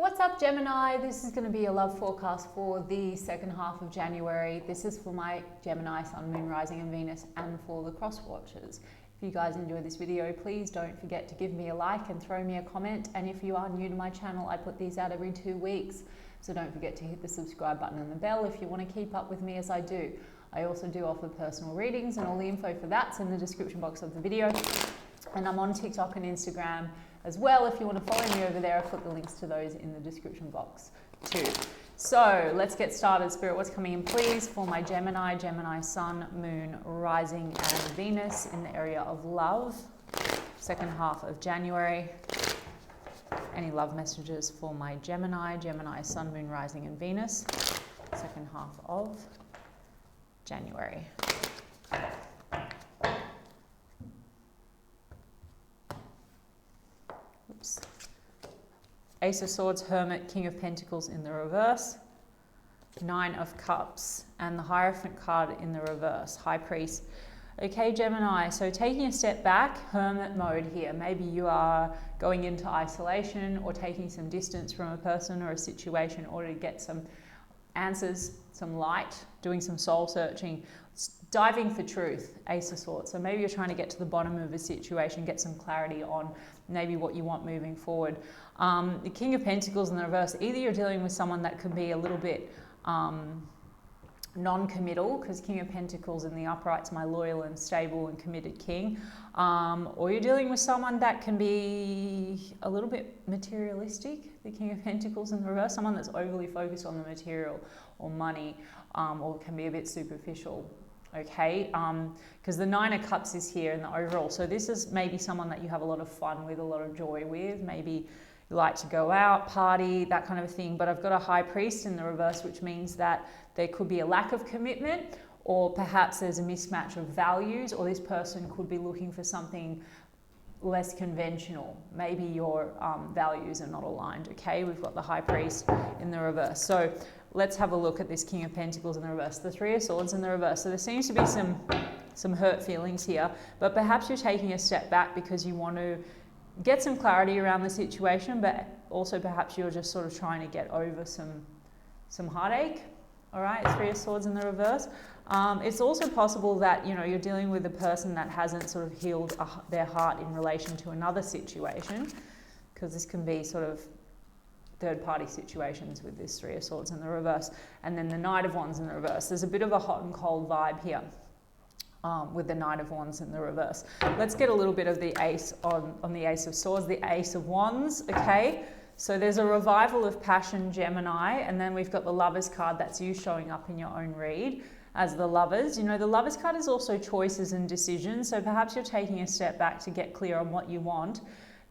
What's up, Gemini? This is going to be a love forecast for the second half of January. This is for my Gemini, Sun, Moon, Rising and Venus, and for the cross watchers. If you guys enjoyed this video, please don't forget to give me a like and throw me a comment. And if you are new to my channel, I put these out every 2 weeks. So don't forget to hit the subscribe button and the bell if you want to keep up with me as I do. I also do offer personal readings, and all the info for that's in the description box of the video. And I'm on TikTok and Instagram as well. If you want to follow me over there, I've put the links to those in the description box too. So let's get started. Spirit, what's coming in please for my Gemini, Sun, Moon, Rising and Venus in the area of love, second half of January. Any love messages for my Gemini, Sun, Moon, Rising and Venus, second half of January. Oops. Ace of Swords, Hermit, King of Pentacles in the reverse, Nine of Cups, and the Hierophant card in the reverse, High Priest. Okay, Gemini, so taking a step back, hermit mode here. Maybe you are going into isolation or taking some distance from a person or a situation in order to get some answers, some light, doing some soul searching, diving for truth, Ace of Swords. So maybe you're trying to get to the bottom of a situation, get some clarity on maybe what you want moving forward. The King of Pentacles in the reverse, either you're dealing with someone that could be a little bit non-committal, because King of Pentacles in the upright's my loyal and stable and committed king, or you're dealing with someone that can be a little bit materialistic, the King of Pentacles in the reverse, someone that's overly focused on the material or money, or can be a bit superficial. Okay, because the Nine of Cups is here in the overall, so this is maybe someone that you have a lot of fun with, a lot of joy with, maybe you like to go out, party, that kind of a thing. But I've got a High Priest in the reverse, which means that there could be a lack of commitment, or perhaps there's a mismatch of values, or this person could be looking for something less conventional. Maybe your values are not aligned. Okay, we've got the High Priest in the reverse. So let's have a look at this King of Pentacles in the reverse, the Three of Swords in the reverse. So there seems to be some hurt feelings here, but perhaps you're taking a step back because you want to get some clarity around the situation, but also perhaps you're just sort of trying to get over some heartache. All right, Three of Swords in the reverse. It's also possible that you're dealing with a person that hasn't sort of healed their heart in relation to another situation, because this can be sort of third-party situations with this Three of Swords in the reverse. And then the Knight of Wands in the reverse. There's a bit of a hot and cold vibe here. With the Knight of Wands in the reverse. Let's get a little bit of the Ace on the Ace of Swords, the Ace of Wands, okay? So there's a revival of passion, Gemini, and then we've got the Lovers card, that's you showing up in your own read as the Lovers. The Lovers card is also choices and decisions, so perhaps you're taking a step back to get clear on what you want.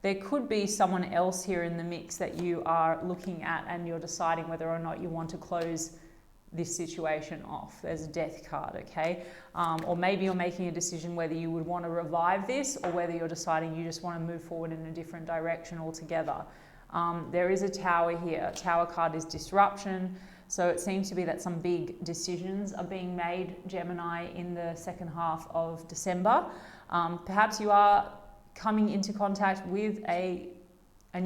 There could be someone else here in the mix that you are looking at, and you're deciding whether or not you want to close this situation off. There's a Death card, okay? Or maybe you're making a decision whether you would want to revive this, or whether you're deciding you just want to move forward in a different direction altogether. There is a Tower here. Tower card is disruption. So it seems to be that some big decisions are being made, Gemini, in the second half of December. Perhaps you are coming into contact with a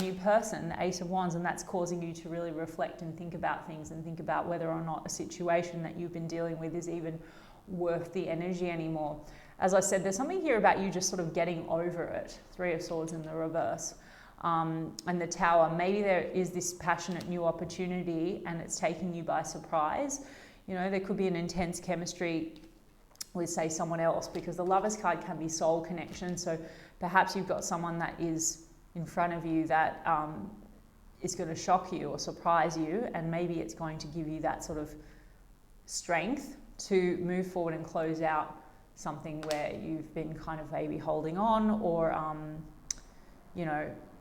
new person, the Ace of Wands, and that's causing you to really reflect and think about things, and think about whether or not a situation that you've been dealing with is even worth the energy anymore. As I said, there's something here about you just sort of getting over it. Three of Swords in the reverse. And the Tower, maybe there is this passionate new opportunity and it's taking you by surprise. There could be an intense chemistry with, say, someone else, because the Lovers card can be soul connection. So perhaps you've got someone that is in front of you that is going to shock you or surprise you, and maybe it's going to give you that sort of strength to move forward and close out something where you've been kind of maybe holding on, or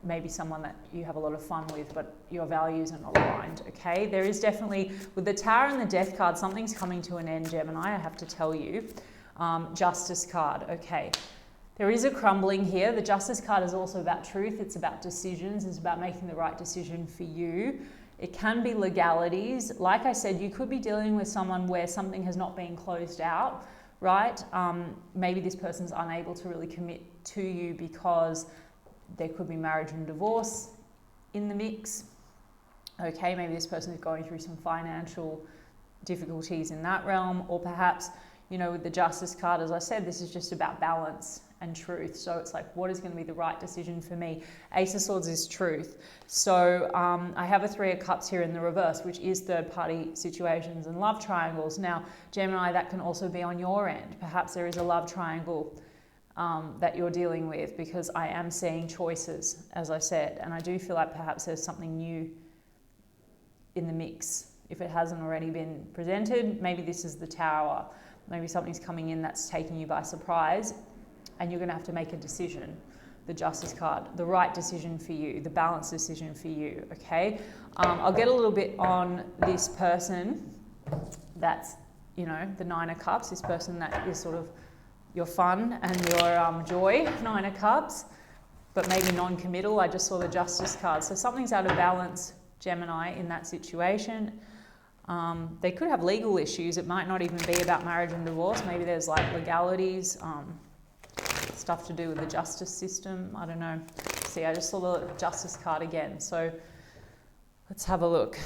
maybe someone that you have a lot of fun with, but your values are not aligned. Okay, there is definitely, with the Tower and the Death card, something's coming to an end, Gemini, I have to tell you. Justice card, okay. There is a crumbling here. The Justice card is also about truth. It's about decisions. It's about making the right decision for you. It can be legalities. Like I said, you could be dealing with someone where something has not been closed out, right? Maybe this person's unable to really commit to you because there could be marriage and divorce in the mix. Okay, maybe this person is going through some financial difficulties in that realm, or perhaps, you know, with the Justice card, as I said, this is just about balance and truth. So it's like, what is going to be the right decision for me? Ace of Swords is truth. So I have a Three of Cups here in the reverse, which is third party situations and love triangles. Now, Gemini, that can also be on your end. Perhaps there is a love triangle that you're dealing with, because I am seeing choices, as I said, and I do feel like perhaps there's something new in the mix. If it hasn't already been presented, maybe this is the Tower. Maybe something's coming in that's taking you by surprise, and you're going to have to make a decision. The Justice card, the right decision for you, the balanced decision for you, okay? I'll get a little bit on this person that's, you know, the Nine of Cups, this person that is sort of your fun and your joy, Nine of Cups, but maybe non-committal. I just saw the Justice card. So something's out of balance, Gemini, in that situation. They could have legal issues. It might not even be about marriage and divorce. Maybe there's like legalities, stuff to do with the justice system. I don't know. See, I just saw the Justice card again. So let's have a look.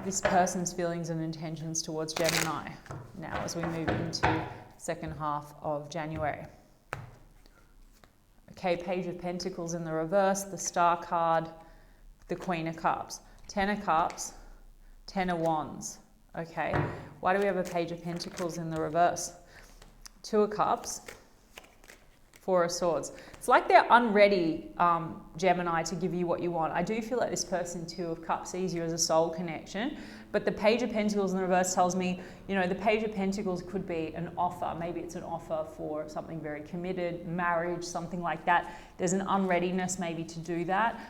This person's feelings and intentions towards Gemini now as we move into second half of January. Okay, Page of Pentacles in the reverse, the Star card, the Queen of Cups, Ten of Cups, Ten of Wands. Okay, why do we have a Page of Pentacles in the reverse? Two of Cups, Four of Swords. It's like they're unready, Gemini, to give you what you want. I do feel like this person, Two of Cups, sees you as a soul connection, but the Page of Pentacles in the reverse tells me, you know, the Page of Pentacles could be an offer. Maybe it's an offer for something very committed, marriage, something like that. There's an unreadiness maybe to do that.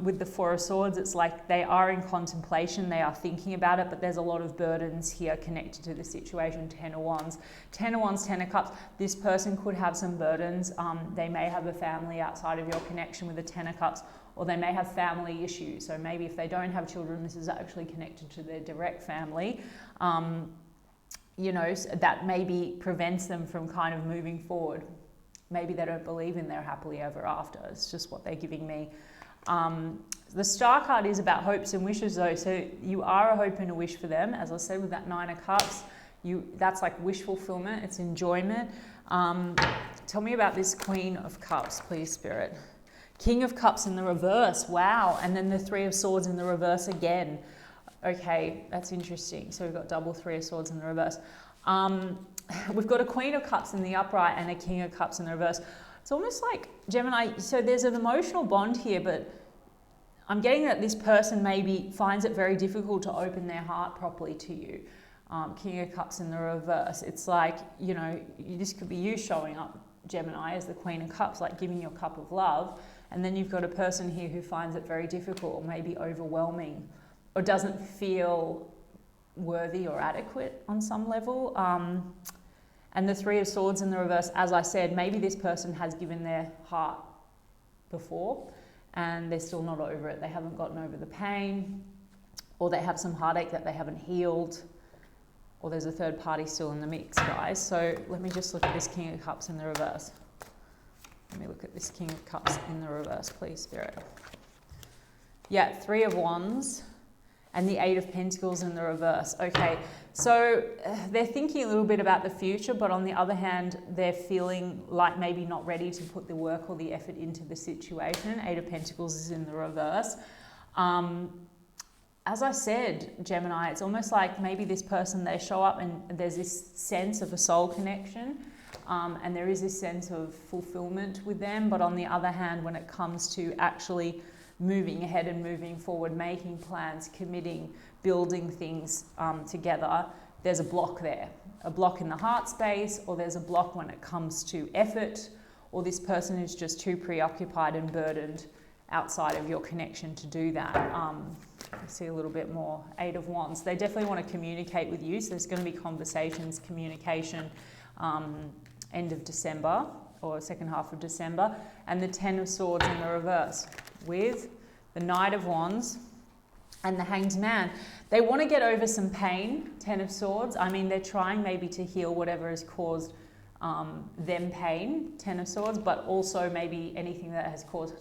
With the Four of Swords, it's like they are in contemplation, they are thinking about it, but there's a lot of burdens here connected to the situation. Ten of Wands, Ten of Wands, Ten of Cups. This person could have some burdens. They may have a family outside of your connection with the Ten of Cups, or they may have family issues. So maybe if they don't have children, this is actually connected to their direct family. You know, that maybe prevents them from kind of moving forward. Maybe they don't believe in their happily ever after. It's just what they're giving me. The Star card is about hopes and wishes though. So you are a hope and a wish for them. As I said, with that Nine of Cups, that's like wish fulfillment. It's enjoyment. Tell me about this Queen of Cups, please, Spirit. King of Cups in the reverse. Wow. And then the Three of Swords in the reverse again. Okay, that's interesting. So we've got double Three of Swords in the reverse. We've got a Queen of Cups in the upright and a King of Cups in the reverse. It's almost like Gemini, so there's an emotional bond here, but I'm getting that this person maybe finds it very difficult to open their heart properly to you. King of Cups in the reverse. It's like, you know, this could be you showing up, Gemini, as the Queen of Cups, like giving your cup of love. And then you've got a person here who finds it very difficult or maybe overwhelming or doesn't feel worthy or adequate on some level. And the Three of Swords in the reverse, as I said, maybe this person has given their heart before and they're still not over it. They haven't gotten over the pain, or they have some heartache that they haven't healed, or there's a third party still in the mix, guys. So let me just look at this King of Cups in the reverse. Let me look at this King of Cups in the reverse, please, Spirit. Yeah, Three of Wands and the Eight of Pentacles in the reverse. Okay, so they're thinking a little bit about the future, but on the other hand, they're feeling like maybe not ready to put the work or the effort into the situation. Eight of Pentacles is in the reverse. As I said, Gemini, it's almost like maybe this person, they show up and there's this sense of a soul connection, and there is this sense of fulfillment with them. But on the other hand, when it comes to actually moving ahead and moving forward, making plans, committing, building things together, there's a block there. A block in the heart space, or there's a block when it comes to effort, or this person is just too preoccupied and burdened outside of your connection to do that. I see a little bit more. Eight of Wands. They definitely want to communicate with you, so there's going to be conversations, communication, end of December or second half of December. And the Ten of Swords in the reverse with the Knight of Wands and the Hanged Man. They want to get over some pain, Ten of Swords. I mean, they're trying maybe to heal whatever has caused them pain, Ten of Swords, but also maybe anything that has caused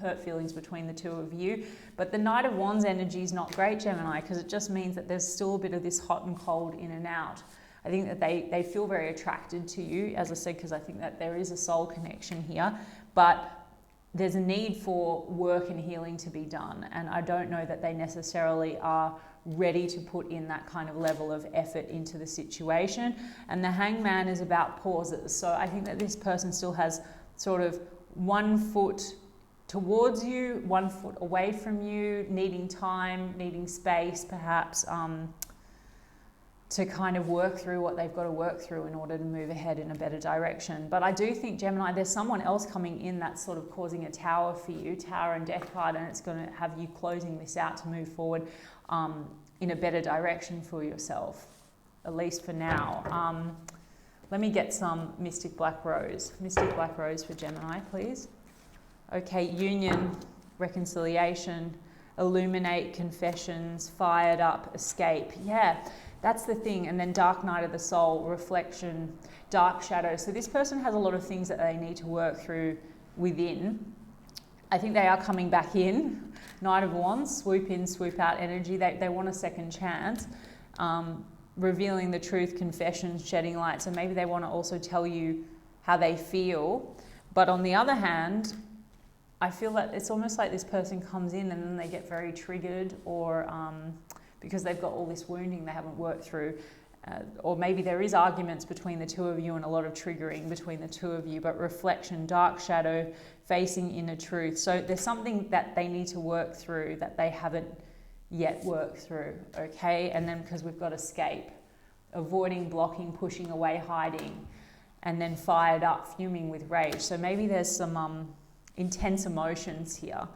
hurt feelings between the two of you. But the Knight of Wands energy is not great, Gemini, because it just means that there's still a bit of this hot and cold in and out. I think that they feel very attracted to you, as I said, because I think that there is a soul connection here, but there's a need for work and healing to be done. And I don't know that they necessarily are ready to put in that kind of level of effort into the situation. And the Hangman is about pauses. So I think that this person still has sort of 1 foot towards you, 1 foot away from you, needing time, needing space, perhaps, to kind of work through what they've got to work through in order to move ahead in a better direction. But I do think, Gemini, there's someone else coming in that's sort of causing a tower for you, Tower and Death card, and it's going to have you closing this out to move forward in a better direction for yourself, at least for now. Let me get some Mystic Black Rose. Mystic Black Rose for Gemini, please. Okay, union, reconciliation, illuminate, confessions, fired up, escape. Yeah. That's the thing. And then Dark Night of the Soul, reflection, dark shadow. So this person has a lot of things that they need to work through within. I think they are coming back in. Knight of Wands, swoop in, swoop out energy. They want a second chance. Revealing the truth, confessions, shedding light. So maybe they want to also tell you how they feel. But on the other hand, I feel that it's almost like this person comes in and then they get very triggered, or because they've got all this wounding they haven't worked through. Or maybe there is arguments between the two of you and a lot of triggering between the two of you, but reflection, dark shadow, facing inner truth. So there's something that they need to work through that they haven't yet worked through, okay? And then because we've got escape, avoiding, blocking, pushing away, hiding, and then fired up, fuming with rage. So maybe there's some intense emotions here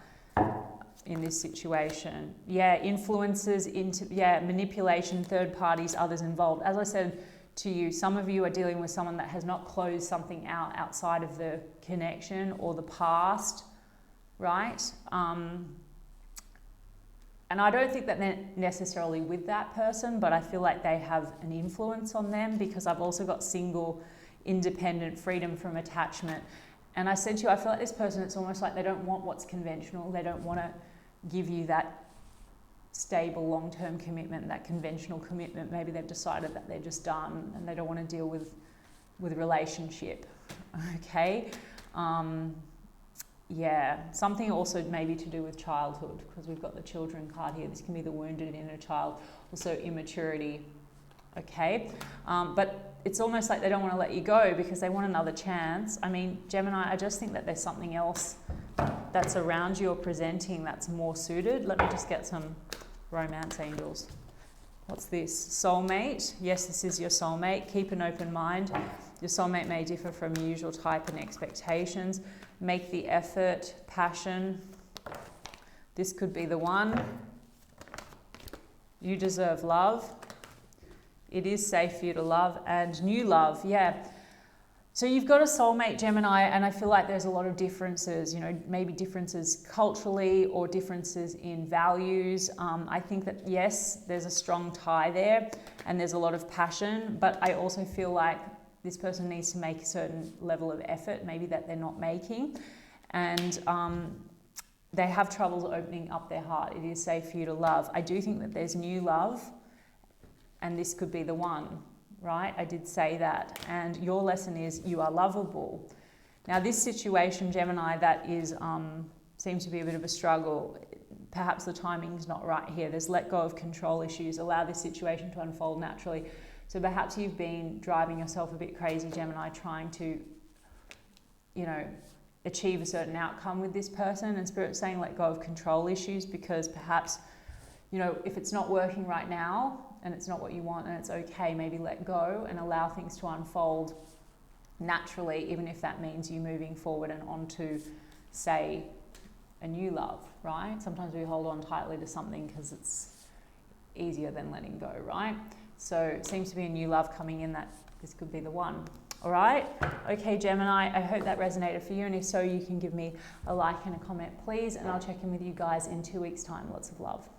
in this situation. Yeah, influences into, manipulation, third parties, others involved. As I said to you, some of you are dealing with someone that has not closed something out outside of the connection or the past, right? And I don't think that they're necessarily with that person, but I feel like they have an influence on them, because I've also got single, independent, freedom from attachment. And I said to you, I feel like this person, it's almost like they don't want what's conventional. They don't want to give you that stable long-term commitment, that conventional commitment. Maybe they've decided that they're just done and they don't want to deal with relationship, okay? Something also maybe to do with childhood, because we've got the children card here. This can be the wounded inner child, also immaturity, okay? But it's almost like they don't want to let you go because they want another chance. I mean, Gemini, I just think that there's something else that's around you or presenting that's more suited. Let me just get some romance angels. What's this? Soulmate. Yes, this is your soulmate. Keep an open mind. Your soulmate may differ from your usual type and expectations. Make the effort. Passion. This could be the one. You deserve love. It is safe for you to love. And new love, yeah. So you've got a soulmate, Gemini, and I feel like there's a lot of differences, maybe differences culturally or differences in values. I think that, yes, there's a strong tie there and there's a lot of passion, but I also feel like this person needs to make a certain level of effort, maybe that they're not making. And they have troubles opening up their heart. It is safe for you to love. I do think that there's new love, and this could be the one. Right? I did say that. And your lesson is you are lovable. Now, this situation, Gemini, that is seems to be a bit of a struggle. Perhaps the timing's not right here. There's let go of control issues. Allow this situation to unfold naturally. So perhaps you've been driving yourself a bit crazy, Gemini, trying to, achieve a certain outcome with this person. And Spirit's saying let go of control issues, because perhaps, if it's not working right now, and it's not what you want, and it's okay, maybe let go and allow things to unfold naturally, even if that means you moving forward and onto, say, a new love, right? Sometimes we hold on tightly to something because it's easier than letting go, right? So it seems to be a new love coming in, that this could be the one. All right? Okay, Gemini, I hope that resonated for you, and if so, you can give me a like and a comment, please, and I'll check in with you guys in 2 weeks' time. Lots of love.